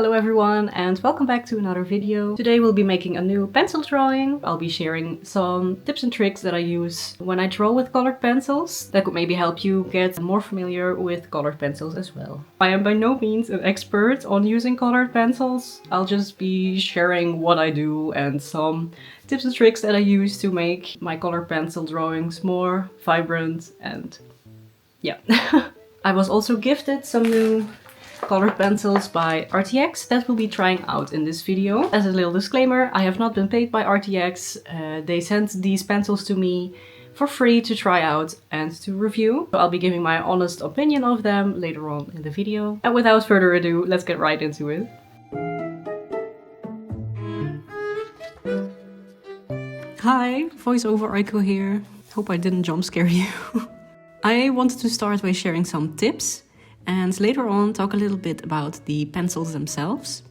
Hello everyone and welcome back to another video. Today we'll be making a new pencil drawing. I'll be sharing some tips and tricks that I use when I draw with colored pencils that could maybe help you get more familiar with colored pencils as well. I am by no means an expert on using colored pencils. I'll just be sharing what I do and some tips and tricks that I use to make my colored pencil drawings more vibrant and yeah. I was also gifted some new colored pencils by Arrtx that we'll be trying out in this video. As a little disclaimer, I have not been paid by Arrtx. They sent these pencils to me for free to try out and to review. So I'll be giving my honest opinion of them later on in the video. And without further ado, let's get right into it. Hi, voiceover Aiko here. Hope I didn't jump scare you. I wanted to start by sharing some tips and later on talk a little bit about the pencils themselves.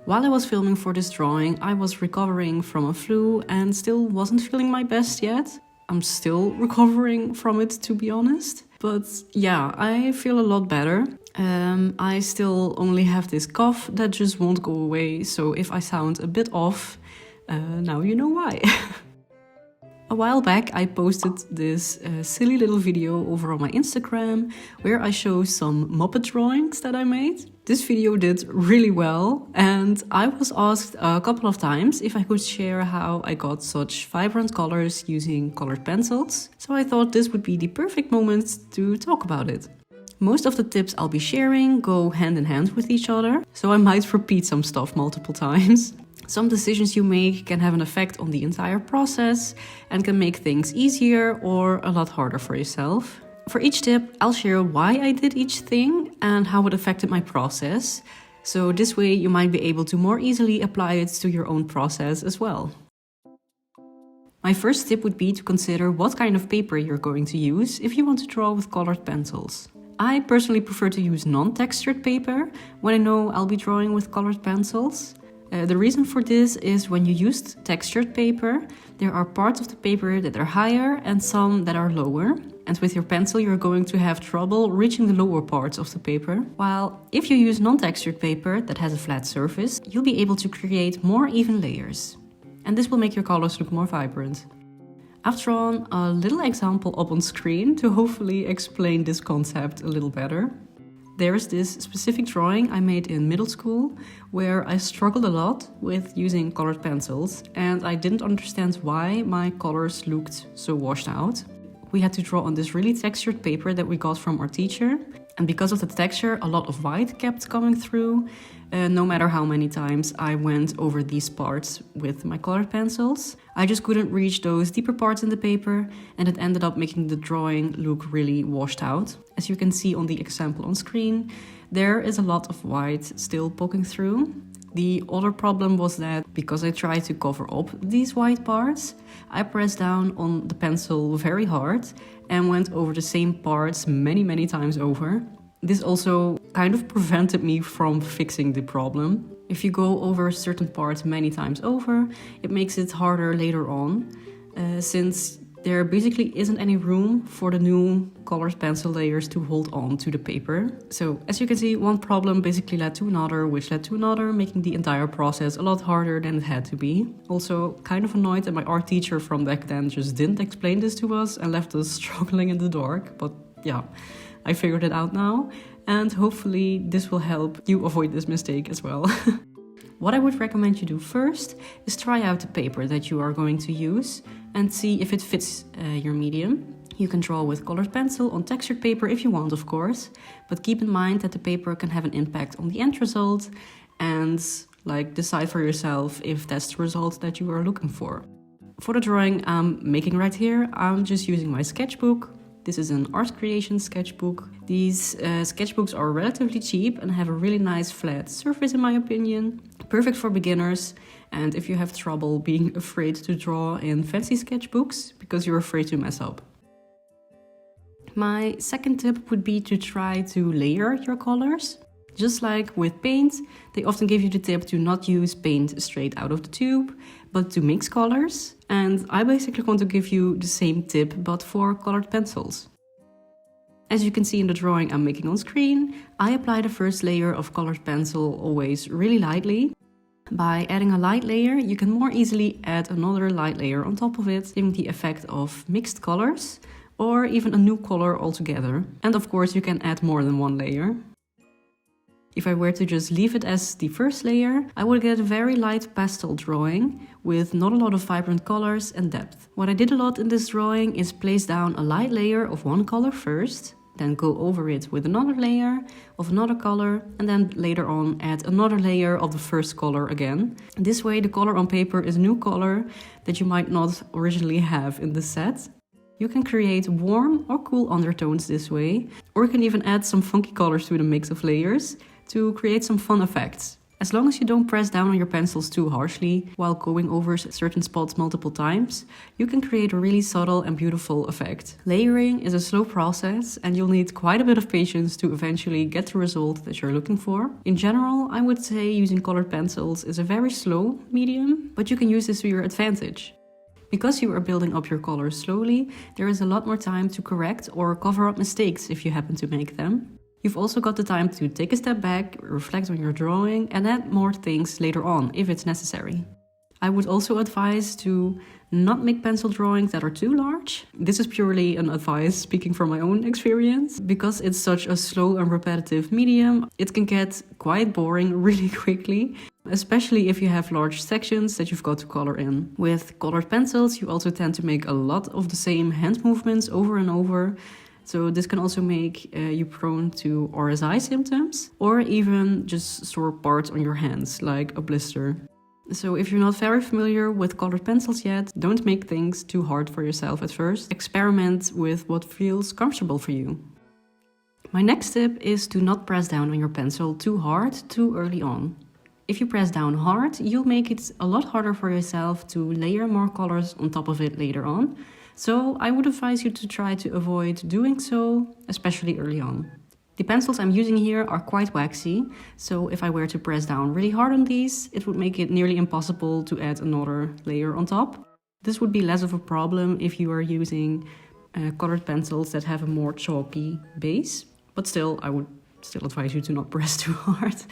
While I was filming for this drawing, I was recovering from a flu and still wasn't feeling my best yet. I'm still recovering from it, to be honest. But yeah, I feel a lot better. I still only have this cough that just won't go away, so if I sound a bit off, now you know why. A while back I posted this silly little video over on my Instagram where I show some Muppet drawings that I made. This video did really well and I was asked a couple of times if I could share how I got such vibrant colors using colored pencils. So I thought this would be the perfect moment to talk about it. Most of the tips I'll be sharing go hand in hand with each other, so I might repeat some stuff multiple times. Some decisions you make can have an effect on the entire process and can make things easier or a lot harder for yourself. For each tip, I'll share why I did each thing and how it affected my process. So this way you might be able to more easily apply it to your own process as well. My first tip would be to consider what kind of paper you're going to use if you want to draw with colored pencils. I personally prefer to use non-textured paper when I know I'll be drawing with colored pencils. The reason for this is when you use textured paper, there are parts of the paper that are higher and some that are lower. And with your pencil you're going to have trouble reaching the lower parts of the paper. While if you use non-textured paper that has a flat surface, you'll be able to create more even layers. And this will make your colors look more vibrant. I've drawn a little example up on screen to hopefully explain this concept a little better. There's this specific drawing I made in middle school where I struggled a lot with using colored pencils and I didn't understand why my colors looked so washed out. We had to draw on this really textured paper that we got from our teacher, and because of the texture a lot of white kept coming through, no matter how many times I went over these parts with my colored pencils. I just couldn't reach those deeper parts in the paper and it ended up making the drawing look really washed out. As you can see on the example on screen, there is a lot of white still poking through. The other problem was that because I tried to cover up these white parts, I pressed down on the pencil very hard and went over the same parts many times over. This also kind of prevented me from fixing the problem. If you go over certain parts many times over, it makes it harder later on, since there basically isn't any room for the new colored pencil layers to hold on to the paper. So as you can see, one problem basically led to another, which led to another, making the entire process a lot harder than it had to be. Also kind of annoyed that my art teacher from back then just didn't explain this to us and left us struggling in the dark, but yeah. I figured it out now, and hopefully this will help you avoid this mistake as well. What I would recommend you do first is try out the paper that you are going to use and see if it fits your medium. You can draw with colored pencil on textured paper if you want, of course, but keep in mind that the paper can have an impact on the end result and decide for yourself if that's the result that you are looking for. For the drawing I'm making right here, I'm just using my sketchbook. This is an art creation sketchbook. These sketchbooks are relatively cheap and have a really nice flat surface in my opinion. Perfect for beginners and if you have trouble being afraid to draw in fancy sketchbooks because you're afraid to mess up. My second tip would be to try to layer your colors. Just like with paint, they often give you the tip to not use paint straight out of the tube, but to mix colors. And I basically want to give you the same tip, but for colored pencils. As you can see in the drawing I'm making on screen, I apply the first layer of colored pencil always really lightly. By adding a light layer, you can more easily add another light layer on top of it, giving the effect of mixed colors, or even a new color altogether. And of course you can add more than one layer. If I were to just leave it as the first layer, I would get a very light pastel drawing with not a lot of vibrant colors and depth. What I did a lot in this drawing is place down a light layer of one color first, then go over it with another layer of another color, and then later on add another layer of the first color again. This way the color on paper is a new color that you might not originally have in the set. You can create warm or cool undertones this way, or you can even add some funky colors to the mix of layers to create some fun effects. As long as you don't press down on your pencils too harshly while going over certain spots multiple times, you can create a really subtle and beautiful effect. Layering is a slow process and you'll need quite a bit of patience to eventually get the result that you're looking for. In general, I would say using colored pencils is a very slow medium, but you can use this to your advantage. Because you are building up your colors slowly, there is a lot more time to correct or cover up mistakes if you happen to make them. You've also got the time to take a step back, reflect on your drawing, and add more things later on if it's necessary. I would also advise to not make pencil drawings that are too large. This is purely an advice speaking from my own experience. Because it's such a slow and repetitive medium, it can get quite boring really quickly, especially if you have large sections that you've got to color in. With colored pencils, you also tend to make a lot of the same hand movements over and over. So this can also make you prone to RSI symptoms, or even just sore parts on your hands, like a blister. So if you're not very familiar with colored pencils yet, don't make things too hard for yourself at first. Experiment with what feels comfortable for you. My next tip is to not press down on your pencil too hard too early on. If you press down hard, you'll make it a lot harder for yourself to layer more colors on top of it later on. So I would advise you to try to avoid doing so, especially early on. The pencils I'm using here are quite waxy, so if I were to press down really hard on these, it would make it nearly impossible to add another layer on top. This would be less of a problem if you are using colored pencils that have a more chalky base, but still, I would still advise you to not press too hard.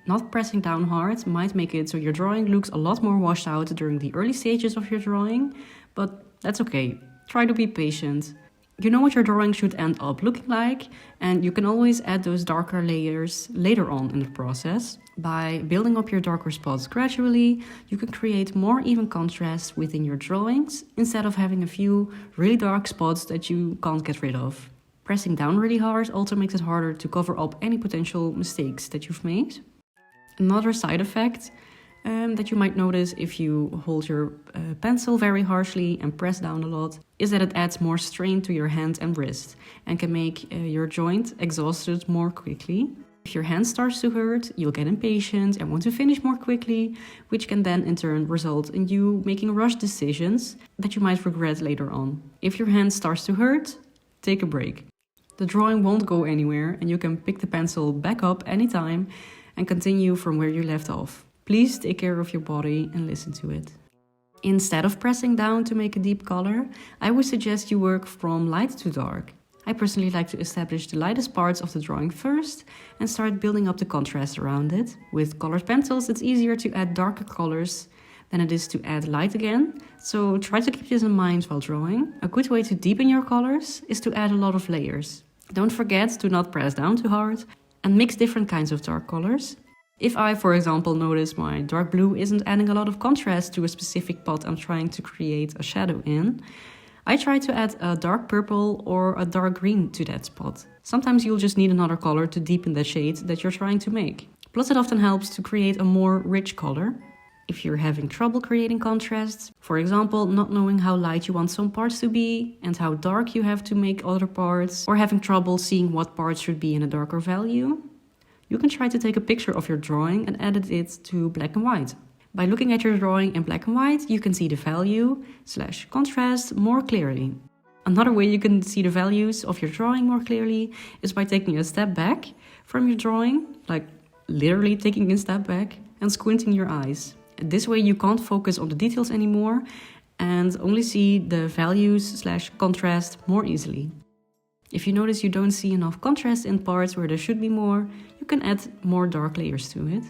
Not pressing down hard might make it so your drawing looks a lot more washed out during the early stages of your drawing, but that's okay. Try to be patient. You know what your drawing should end up looking like, and you can always add those darker layers later on in the process. By building up your darker spots gradually, you can create more even contrast within your drawings instead of having a few really dark spots that you can't get rid of. Pressing down really hard also makes it harder to cover up any potential mistakes that you've made. Another side effect that you might notice if you hold your pencil very harshly and press down a lot is that it adds more strain to your hand and wrist and can make your joint exhausted more quickly. If your hand starts to hurt, you'll get impatient and want to finish more quickly, which can then in turn result in you making rushed decisions that you might regret later on. If your hand starts to hurt, take a break. The drawing won't go anywhere and you can pick the pencil back up anytime and continue from where you left off. Please take care of your body and listen to it. Instead of pressing down to make a deep color, I would suggest you work from light to dark. I personally like to establish the lightest parts of the drawing first and start building up the contrast around it. With colored pencils, it's easier to add darker colors than it is to add light again, so try to keep this in mind while drawing. A good way to deepen your colors is to add a lot of layers. Don't forget to not press down too hard and mix different kinds of dark colors. If I, for example, notice my dark blue isn't adding a lot of contrast to a specific pot I'm trying to create a shadow in, I try to add a dark purple or a dark green to that spot. Sometimes you'll just need another color to deepen the shade that you're trying to make. Plus it often helps to create a more rich color. If you're having trouble creating contrasts, for example, not knowing how light you want some parts to be and how dark you have to make other parts, or having trouble seeing what parts should be in a darker value, you can try to take a picture of your drawing and edit it to black and white. By looking at your drawing in black and white, you can see the value/contrast more clearly. Another way you can see the values of your drawing more clearly is by taking a step back from your drawing, like literally taking a step back, and squinting your eyes. This way you can't focus on the details anymore and only see the values/contrast more easily. If you notice you don't see enough contrast in parts where there should be more, you can add more dark layers to it.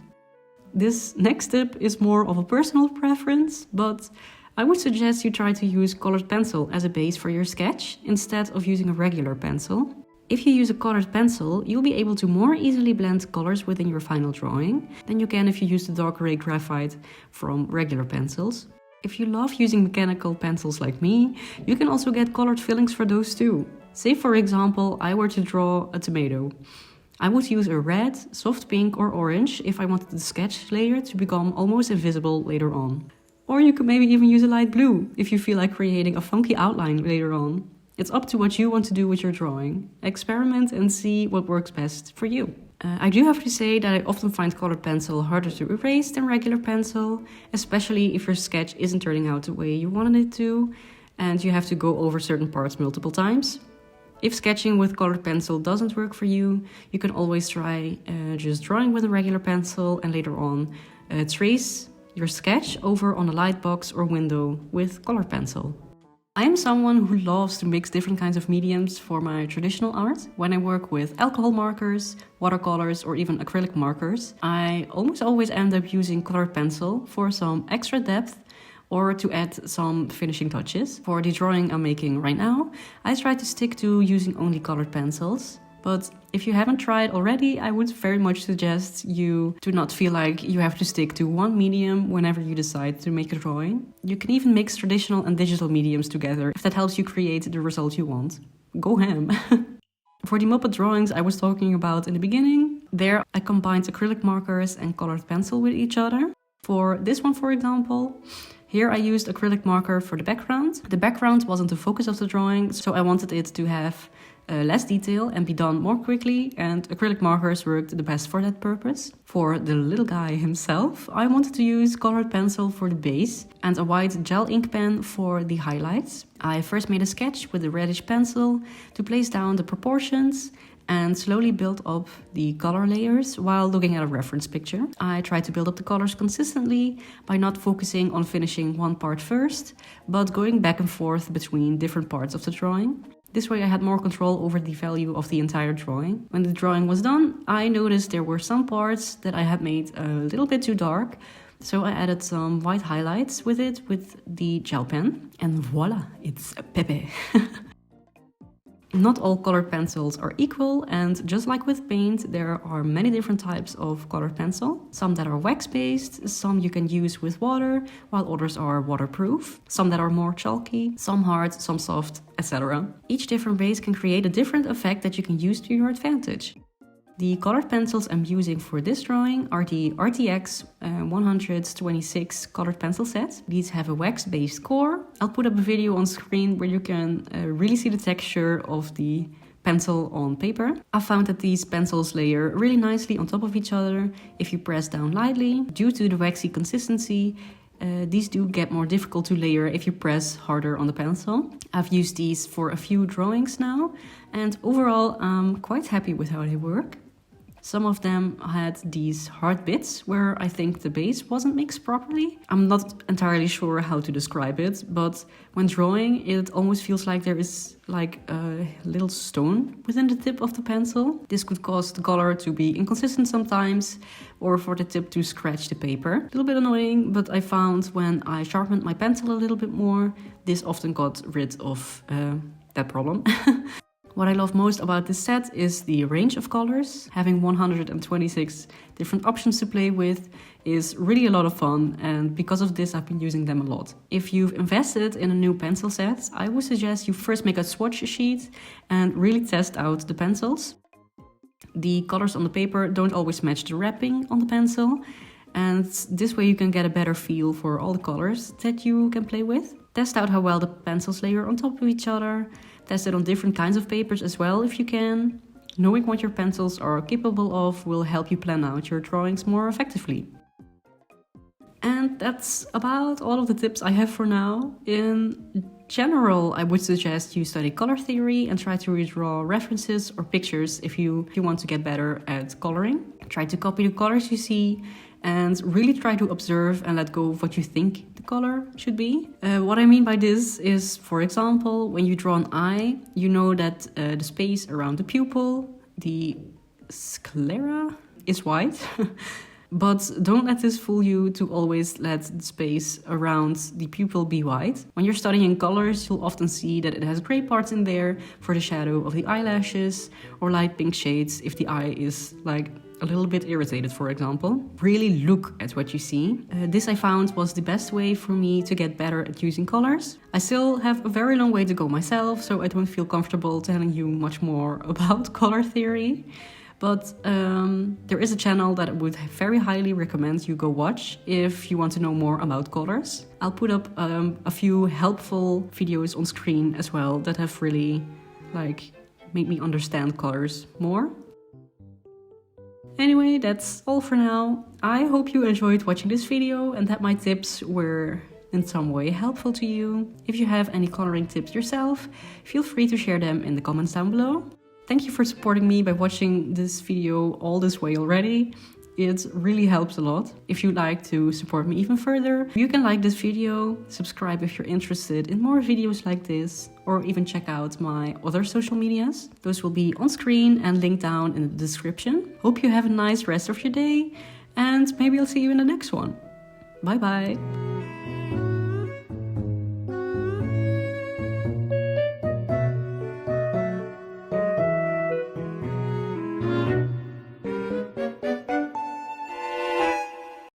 This next tip is more of a personal preference, but I would suggest you try to use colored pencil as a base for your sketch instead of using a regular pencil. If you use a colored pencil, you'll be able to more easily blend colors within your final drawing than you can if you use the dark gray graphite from regular pencils. If you love using mechanical pencils like me, you can also get colored fillings for those too. Say for example, I were to draw a tomato. I would use a red, soft pink or orange if I wanted the sketch layer to become almost invisible later on. Or you could maybe even use a light blue if you feel like creating a funky outline later on. It's up to what you want to do with your drawing. Experiment and see what works best for you. I do have to say that I often find colored pencil harder to erase than regular pencil, especially if your sketch isn't turning out the way you wanted it to, and you have to go over certain parts multiple times. If sketching with colored pencil doesn't work for you, you can always try just drawing with a regular pencil and later on trace your sketch over on a light box or window with colored pencil. I am someone who loves to mix different kinds of mediums for my traditional art. When I work with alcohol markers, watercolors or even acrylic markers, I almost always end up using colored pencil for some extra depth or to add some finishing touches. For the drawing I'm making right now, I try to stick to using only colored pencils. But if you haven't tried already, I would very much suggest you to not feel like you have to stick to one medium whenever you decide to make a drawing. You can even mix traditional and digital mediums together if that helps you create the result you want. Go ham! For the Muppet drawings I was talking about in the beginning, there I combined acrylic markers and colored pencil with each other. For this one, for example, here I used acrylic marker for the background. The background wasn't the focus of the drawing, so I wanted it to have less detail and be done more quickly, and acrylic markers worked the best for that purpose. For the little guy himself, I wanted to use colored pencil for the base and a white gel ink pen for the highlights. I first made a sketch with a reddish pencil to place down the proportions and slowly build up the color layers while looking at a reference picture. I tried to build up the colors consistently by not focusing on finishing one part first, but going back and forth between different parts of the drawing. This way I had more control over the value of the entire drawing. When the drawing was done, I noticed there were some parts that I had made a little bit too dark, so I added some white highlights with it with the gel pen. And voila, it's Pepe! Not all colored pencils are equal, and just like with paint, there are many different types of colored pencil. Some that are wax-based, some you can use with water, while others are waterproof. Some that are more chalky, some hard, some soft, etc. Each different base can create a different effect that you can use to your advantage. The colored pencils I'm using for this drawing are the Arrtx 126 colored pencil set. These have a wax-based core. I'll put up a video on screen where you can really see the texture of the pencil on paper. I found that these pencils layer really nicely on top of each other if you press down lightly. Due to the waxy consistency, these do get more difficult to layer if you press harder on the pencil. I've used these for a few drawings now, and overall I'm quite happy with how they work. Some of them had these hard bits where I think the base wasn't mixed properly. I'm not entirely sure how to describe it, but when drawing it almost feels like there is like a little stone within the tip of the pencil. This could cause the color to be inconsistent sometimes, or for the tip to scratch the paper. A little bit annoying, but I found when I sharpened my pencil a little bit more, this often got rid of that problem. What I love most about this set is the range of colors. Having 126 different options to play with is really a lot of fun, and because of this I've been using them a lot. If you've invested in a new pencil set, I would suggest you first make a swatch sheet and really test out the pencils. The colors on the paper don't always match the wrapping on the pencil, and this way you can get a better feel for all the colors that you can play with. Test out how well the pencils layer on top of each other. Test it on different kinds of papers as well if you can. Knowing what your pencils are capable of will help you plan out your drawings more effectively. And that's about all of the tips I have for now. In general, I would suggest you study color theory and try to redraw references or pictures if you want to get better at coloring. Try to copy the colors you see and really try to observe and let go of what you think the color should be. What I mean by this is, for example, when you draw an eye, you know that the space around the pupil, the sclera, is white. But don't let this fool you to always let the space around the pupil be white. When you're studying colors, you'll often see that it has gray parts in there for the shadow of the eyelashes, or light pink shades if the eye is like a little bit irritated, for example. Really look at what you see. This I found was the best way for me to get better at using colors. I still have a very long way to go myself, so I don't feel comfortable telling you much more about color theory. But there is a channel that I would very highly recommend you go watch if you want to know more about colors. I'll put up a few helpful videos on screen as well that have really made me understand colors more. Anyway, that's all for now. I hope you enjoyed watching this video and that my tips were in some way helpful to you. If you have any coloring tips yourself, feel free to share them in the comments down below. Thank you for supporting me by watching this video all this way already. It really helps a lot. If you'd like to support me even further, you can like this video, subscribe if you're interested in more videos like this, or even check out my other social medias. Those will be on screen and linked down in the description. Hope you have a nice rest of your day, and maybe I'll see you in the next one. Bye bye!